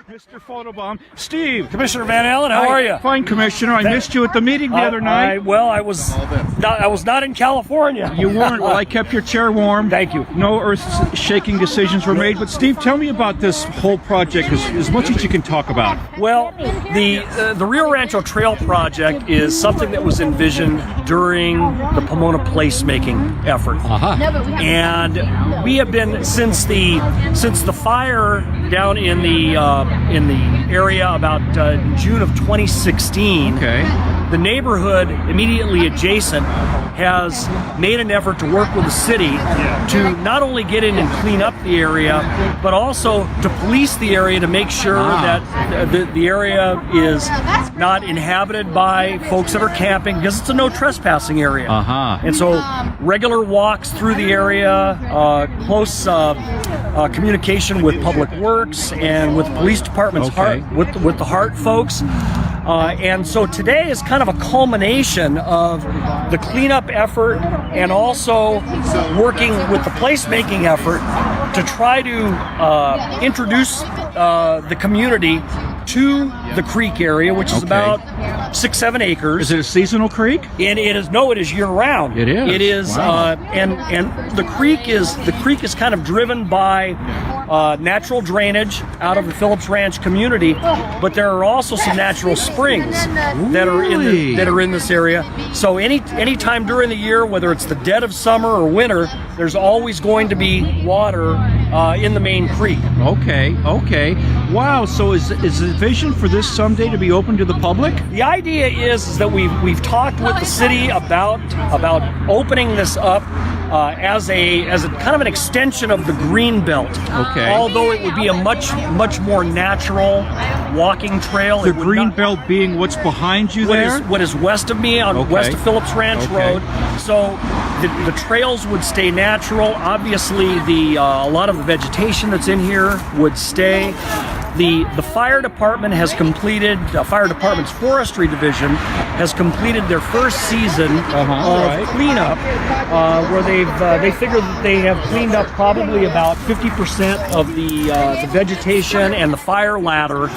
Mr. Photobomb. Steve. Commissioner Van Allen, how are you? Fine, Commissioner. I missed you at the meeting the other night. I was not in California. You weren't. Well, I kept your chair warm. Thank you. No earth-shaking decisions were made. But Steve, tell me about this whole project as much as you can talk about. Well, the Rio Rancho Trail project is something that was envisioned during the Pomona placemaking effort. And we have been since the fire down in the area about June of 2016. Okay. The neighborhood immediately adjacent has made an effort to work with the city to not only get in and clean up the area, but also to police the area to make sure that the area is not inhabited by folks that are camping, because it's a no trespassing area. And so regular walks through the area, close communication with Public Works and with police department's with the Hart folks. And so today is kind of a culmination of the cleanup effort and also working with the placemaking effort to try to introduce the community to the creek area, which is about 6-7 acres. Is it a seasonal creek? And it is year round. It is. It is. Wow. And the creek is kind of driven by natural drainage out of the Phillips Ranch community, but there are also some natural springs that are in this area. So any time during the year, whether it's the dead of summer or winter, there's always going to be water in the main creek. Okay. Wow. So is the vision for this someday to be open to the public? The idea is that we've talked with the city about opening this up as a kind of an extension of the green belt. Okay. Although it would be a much more natural walking trail. The green belt being what's behind you there? What is west of me on west of Phillips Ranch Road. So the trails would stay natural. Obviously, a lot of the vegetation that's in here would stay. The fire department has completed, fire department's forestry division has completed their first season of cleanup, where they figure that they have cleaned up probably about 50% of the vegetation and the fire ladder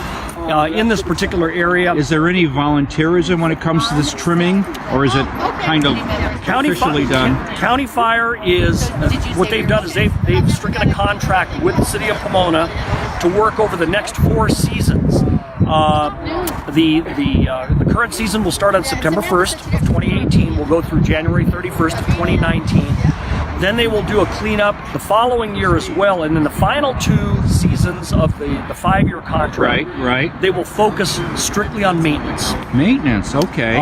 in this particular area. Is there any volunteerism when it comes to this trimming, or is it kind of officially done? County Fire is what they've done is they've stricken a contract with the city of Pomona to work over the next 4 seasons. The current season will start on September 1st of 2018. We'll go through January 31st of 2019. Then they will do a cleanup the following year as well, and then the final 2 seasons of the 5-year contract, they will focus strictly on maintenance. Maintenance, okay.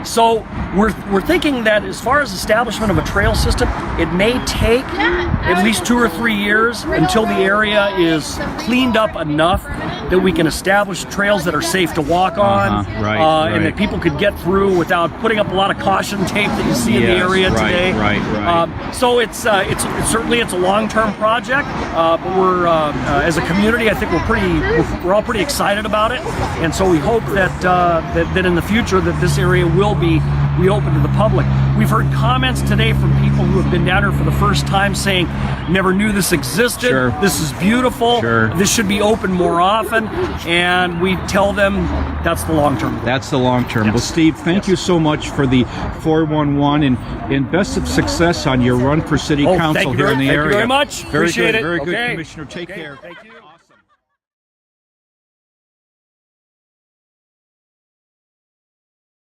So we're thinking that as far as establishment of a trail system, it may take at least 2 or 3 years until the area is cleaned up enough that we can establish trails that are safe to walk on, and that people could get through without putting up a lot of caution tape that you see in the area today. So it's certainly a long-term project, but we're as a community, I think we're all pretty excited about it, and so we hope that in the future that this area will be reopened to the public. We've heard comments today from people who have been down here for the first time saying, "Never knew this existed. This is beautiful. This should be open more often," and we tell them that's the long term. That's the long term. Well, Steve, thank you so much for the 411 and best of success on your run for city council here in the area. Thank you very much. Very Appreciate good. it. Very good, Commissioner. Take care. Thank you. Awesome.